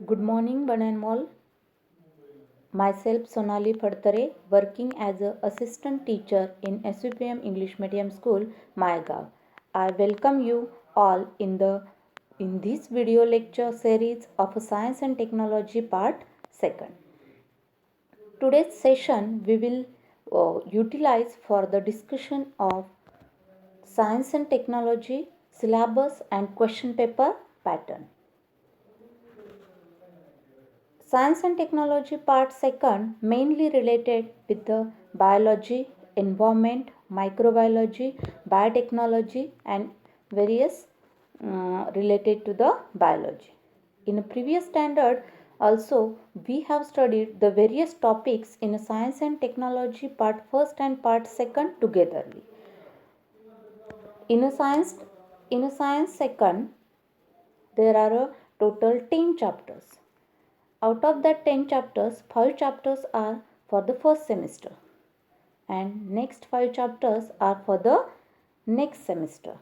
Good morning, one and all. Myself, Sonali Phadtare, working as an assistant teacher in SUPM English Medium School, Maegaon. I welcome you all in this video lecture series of Science and Technology Part 2nd. Today's session we will utilize for the discussion of Science and Technology syllabus and question paper pattern. Science and Technology Part 2nd mainly related with the biology, environment, microbiology, biotechnology and various related to the biology. In a previous standard also we have studied the various topics in Science and Technology Part 1st and Part 2nd togetherly. In a science second there are a total 10 chapters. Out of that 10 chapters, 5 chapters are for the first semester and next 5 chapters are for the next semester.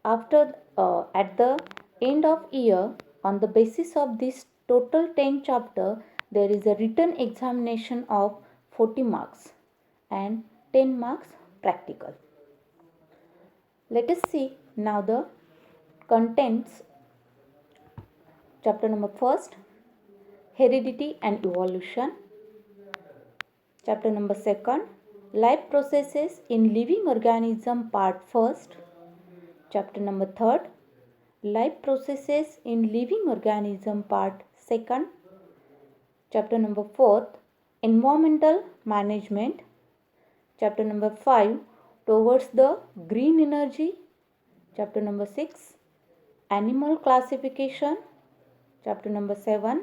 At the end of year, on the basis of this total 10 chapter, there is a written examination of 40 marks and 10 marks practical. Let us see now the contents. Chapter number first, heredity and evolution. Chapter number 2nd, life processes in living organism part 1st. Chapter number 3rd, life processes in living organism part 2nd. Chapter number 4th, environmental management. Chapter number 5, towards the green energy. Chapter number 6, animal classification. Chapter number 7,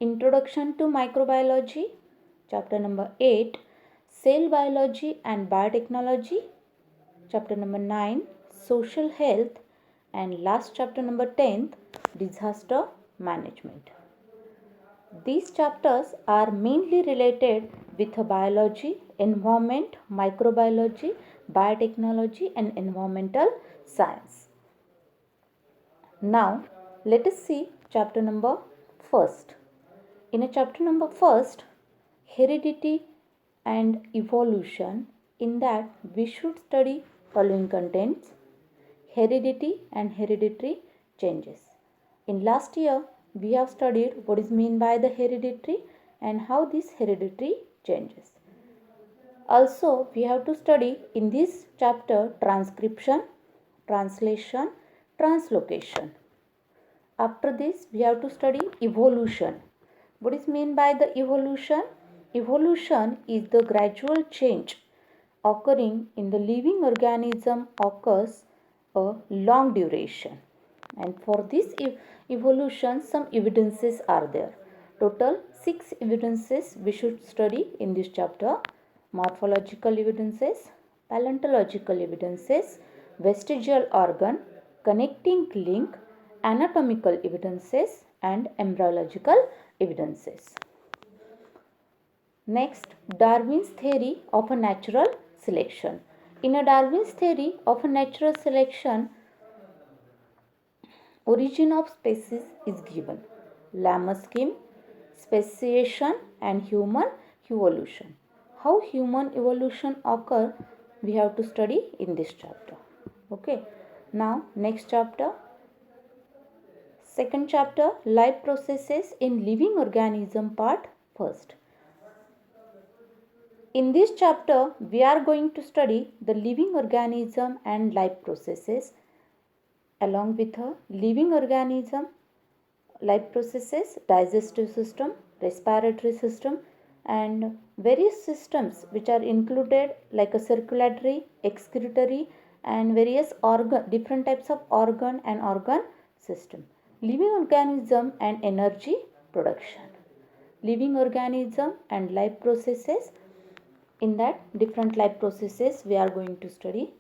introduction to microbiology. Chapter number 8, cell biology and biotechnology. Chapter number 9, social health. And last chapter number 10, disaster management. These chapters are mainly related with biology, environment, microbiology, biotechnology and environmental science. Now let us see chapter number 1st. In a chapter number 1st, heredity and evolution, in that we should study following contents: heredity and hereditary changes. In last year we have studied what is meant by the hereditary and how this hereditary changes. Also we have to study in this chapter transcription, translation, translocation. After this we have to study evolution. What is meant by the evolution? Evolution is the gradual change occurring in the living organism occurs a long duration. And for this evolution some evidences are there. Total 6 evidences we should study in this chapter: morphological evidences, paleontological evidences, vestigial organ, connecting link, anatomical evidences and embryological evidences. Next, Darwin's theory of a natural selection. In a Darwin's theory of a natural selection, origin of species is given: lemma scheme, speciation and human evolution. How human evolution occur we have to study in this chapter. Okay. Now next chapter, second chapter, life processes in living organism part 1st. In this chapter we are going to study the living organism and life processes. Along with a living organism, life processes, digestive system, respiratory system and various systems which are included like a circulatory, excretory and various different types of organ and organ system. Living organism and energy production. Living organism and life processes. In that different life processes we are going to study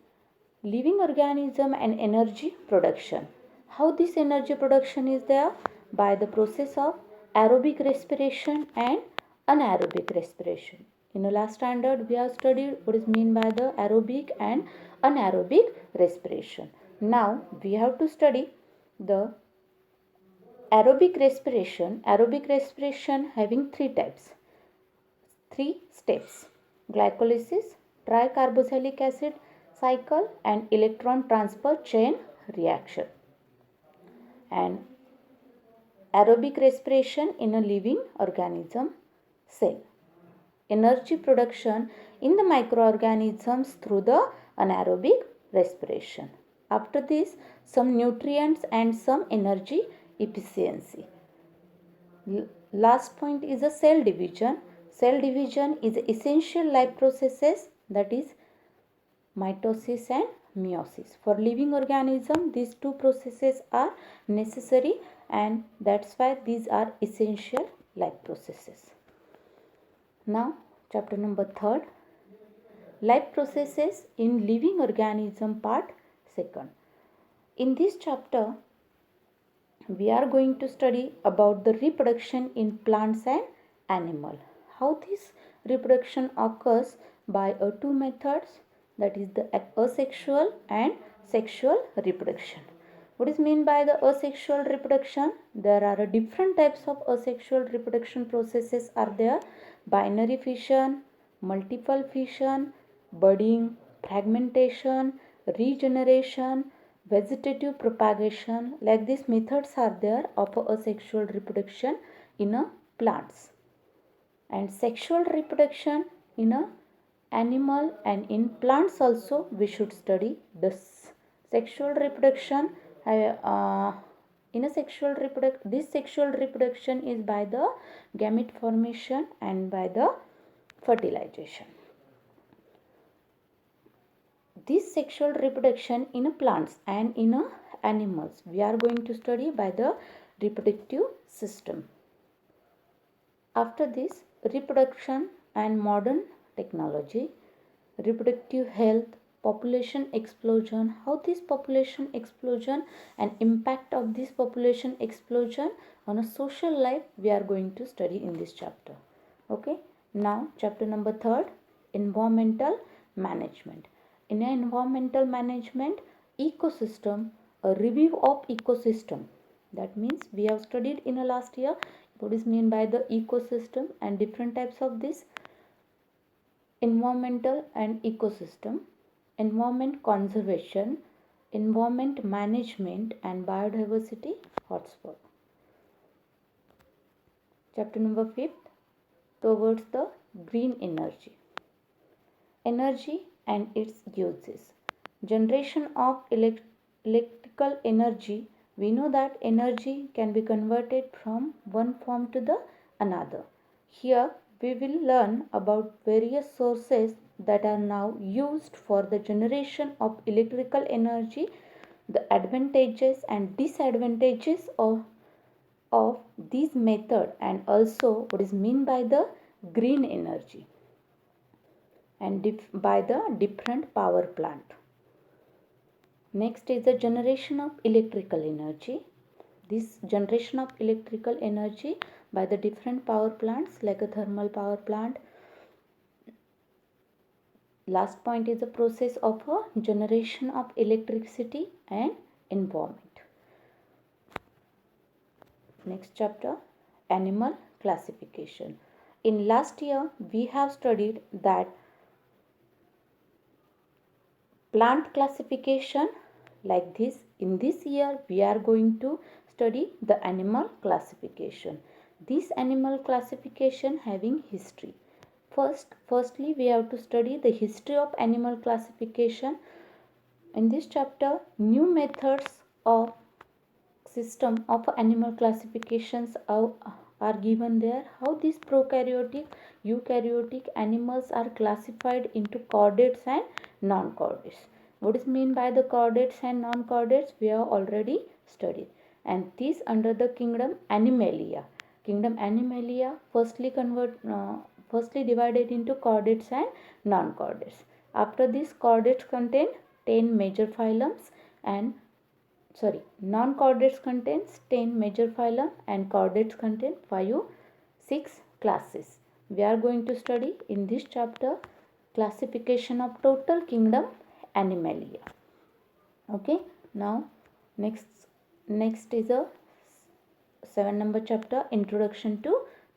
living organism and energy production. How this energy production is there? By the process of aerobic respiration and anaerobic respiration. In the last standard we have studied what is meant by the aerobic and anaerobic respiration. Now we have to study the Aerobic respiration having three types, three steps: glycolysis, tricarboxylic acid cycle, and electron transfer chain reaction. And aerobic respiration in a living organism cell. Energy production in the microorganisms through the anaerobic respiration. After this, some nutrients and some energy efficiency. Last point is a cell division. Cell division is essential life processes, that is mitosis and meiosis. For living organism, these two processes are necessary, and that's why these are essential life processes. Now, chapter number 3, life processes in living organism, part 2. In this chapter, we are going to study about the reproduction in plants and animal. How this reproduction occurs by two methods, that is the asexual and sexual reproduction. What is meant by the asexual reproduction? There are different types of asexual reproduction processes are there: binary fission, multiple fission, budding, fragmentation, regeneration, vegetative propagation. Like these methods are there of asexual reproduction in a plants. And sexual reproduction in a animal and in plants also we should study this. Sexual reproduction in a this sexual reproduction is by the gamete formation and by the fertilization. This sexual reproduction in plants and in animals we are going to study by the reproductive system. After this, reproduction and modern technology, reproductive health, population explosion, how this population explosion and impact of this population explosion on a social life we are going to study in this chapter. Okay, now chapter number 3, environmental management. In environmental management, ecosystem, a review of ecosystem. That means we have studied in a last year what is meant by the ecosystem and different types of this environmental and ecosystem, environment conservation, environment management and biodiversity hotspot. Chapter number 5, towards the green energy. Energy and its uses. Generation of electrical energy. We know that energy can be converted from one form to the another. Here we will learn about various sources that are now used for the generation of electrical energy, the advantages and disadvantages of this method, and also what is meant by the green energy and by the different power plant. Next is the generation of electrical energy. This generation of electrical energy by the different power plants like a thermal power plant. Last point is the process of a generation of electricity and environment. Next chapter, animal classification. In last year we have studied that plant classification like this. In this year we are going to study the animal classification. This animal classification having history. Firstly we have to study the history of animal classification. In this chapter, new methods of system of animal classifications are given there. How these prokaryotic, eukaryotic animals are classified into chordates and non-chordates. What is meant by the chordates and non-chordates we have already studied. And these under the kingdom Animalia. Kingdom Animalia firstly divided into chordates and non-chordates. After this, chordates contain 10 major phylums and non-chordates contains 10 major phylum and chordates contain 6 classes. We are going to study in this chapter classification of total kingdom Animalia. Okay, now next is a 7 number chapter, Introduction to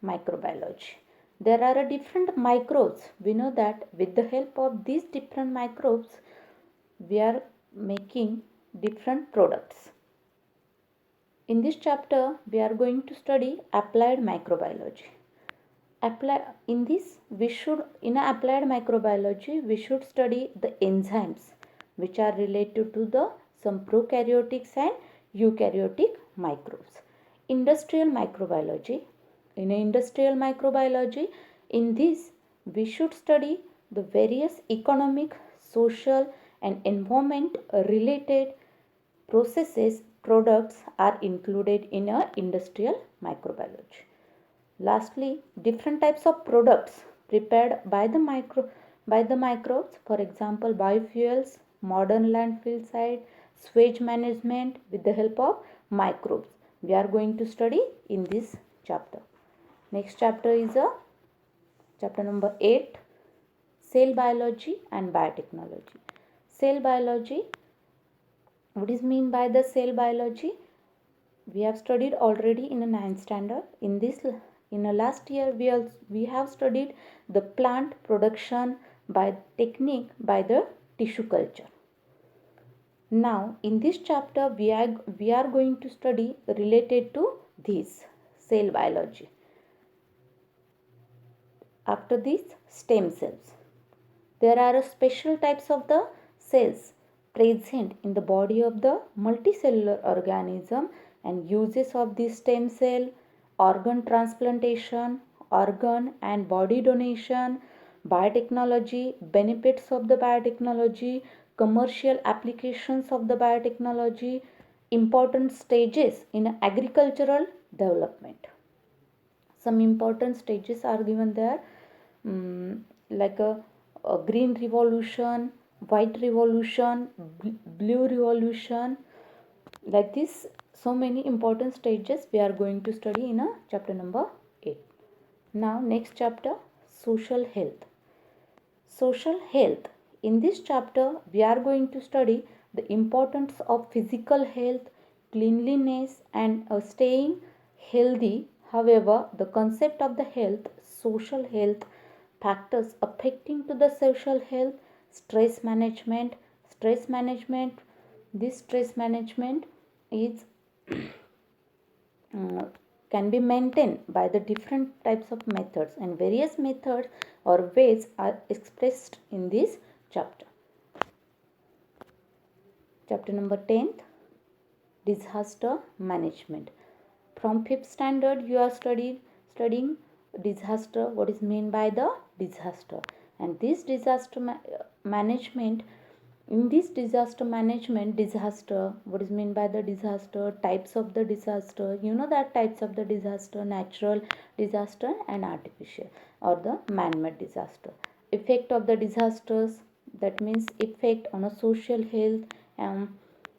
Microbiology. There are different microbes. We know that with the help of these different microbes, we are making different products. In this chapter, we are going to study applied microbiology. In applied microbiology, we should study the enzymes which are related to the some prokaryotics and eukaryotic microbes. Industrial microbiology. In industrial microbiology, in this we should study the various economic, social and environment related processes products are included in a industrial microbiology. Lastly, different types of products prepared by the microbes, for example, biofuels, modern landfill site, sewage management with the help of microbes. We are going to study in this chapter. Next chapter is chapter number 8, cell biology and biotechnology. Cell biology. What is mean by the cell biology? We have studied already in a 9th standard. In the last year we have studied the plant production by technique by the tissue culture. Now in this chapter we are going to study related to this cell biology. After this, stem cells. There are special types of the cells present in the body of the multicellular organism and uses of this stem cell, organ transplantation, organ and body donation, biotechnology, benefits of the biotechnology, commercial applications of the biotechnology, important stages in agricultural development. Some important stages are given there, like a green revolution, white revolution, blue revolution, like this. So many important stages we are going to study in chapter number 8. Now next chapter, social health. Social health. In this chapter we are going to study the importance of physical health, cleanliness and staying healthy. However, the concept of the health, social health, factors affecting to the social health, stress management. This stress management is can be maintained by the different types of methods, and various methods or ways are expressed in this chapter. Chapter number 10th, disaster management. From 5th standard you are studying disaster, what is meant by the disaster, and this disaster management. In this disaster management, disaster, what is meant by the disaster, types of the disaster, you know that types of the disaster, natural disaster and artificial or the man-made disaster. Effect of the disasters, that means effect on a social health,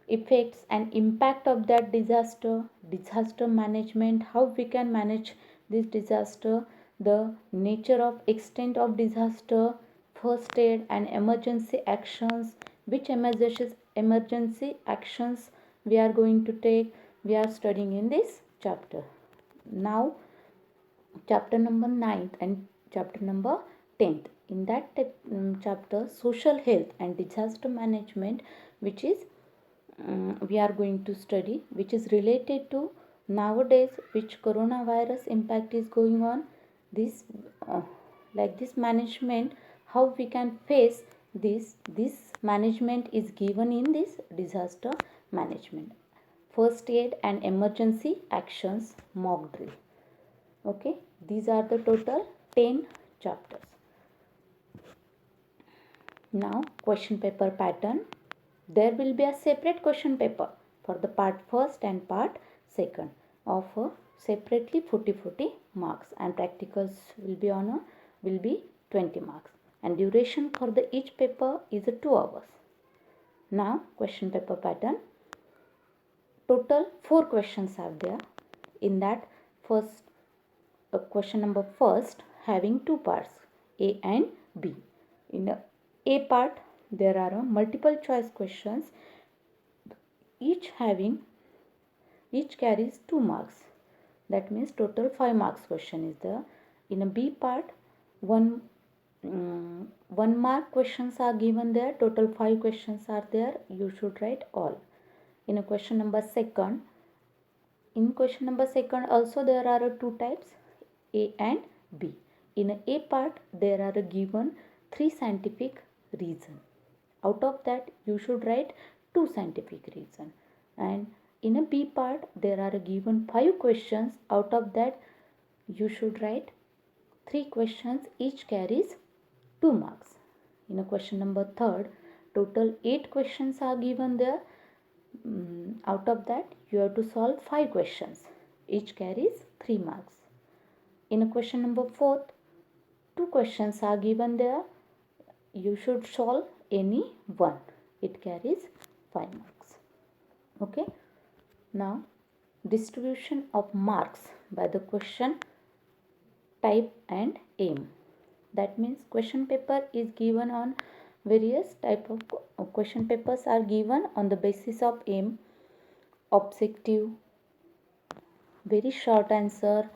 effects and impact of that disaster, disaster management, how we can manage this disaster, the nature of extent of disaster, first aid and emergency actions, which emergency actions we are going to take, we are studying in this chapter. Now chapter number 9th and chapter number 10th. In that chapter, social health and disaster management, which is we are going to study, which is related to nowadays which coronavirus impact is going on, this like this management, how we can face this management is given in this disaster management. First aid and emergency actions mock drill. Okay, these are the total 10 chapters. Now question paper pattern. There will be a separate question paper for the part first and part second of separately 40 marks, and practicals will be 20 marks, and duration for the each paper is 2 hours. Now question paper pattern. Total 4 questions are there. In that first question number first having 2 parts, A and B. In the A part there are multiple choice questions, each carries 2 marks. That means total 5 marks question is there. In a B part, one 1 mark questions are given there. Total 5 questions are there. You should write all. In a question number second, also there are two types, A and B. In a A part, there are given 3 scientific reasons. Out of that, you should write 2 scientific reasons. And in a B part, there are given 5 questions. Out of that, you should write 3 questions. Each carries 2 marks. In a question number third, total 8 questions are given there. Out of that, you have to solve 5 questions. Each carries 3 marks. In a question number fourth, 2 questions are given there. You should solve any one. It carries 5 marks. Okay. Now, distribution of marks by the question type and aim. That means question paper is given on various type of question papers are given on the basis of aim, objective, very short answer,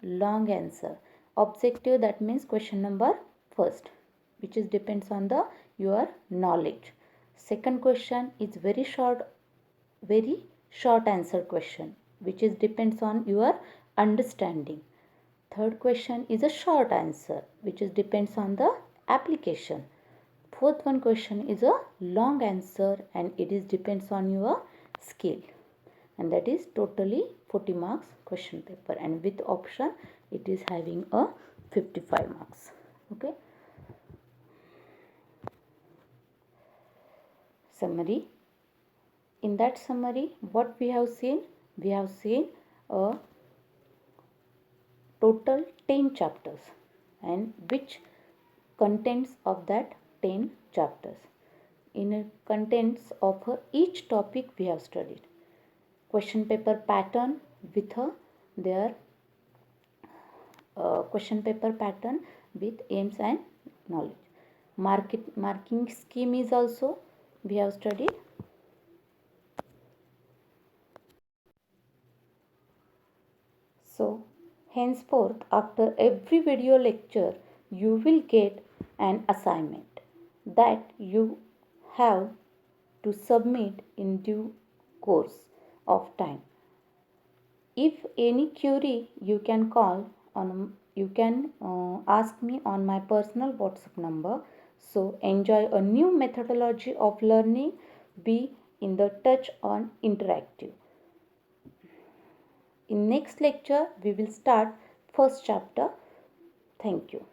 long answer. Objective, that means question number first, which is depends on the your knowledge. Second question is very short answer question, which is depends on your understanding. Third question is a short answer, which is depends on the application. Fourth one question is a long answer, and it is depends on your skill. And that is totally 40 marks question paper, and with option it is having a 55 marks. Okay. Summary. In that summary, what we have seen? We have seen a total 10 chapters, and which contents of that 10 chapters. In a contents of each topic we have studied. Question paper pattern with their question paper pattern with aims and knowledge. Marking scheme is also we have studied. So henceforth, after every video lecture, you will get an assignment that you have to submit in due course of time. If any query, you can ask me on my personal WhatsApp number. So enjoy a new methodology of learning. Be in the touch on interactive. In next lecture, we will start first chapter. Thank you.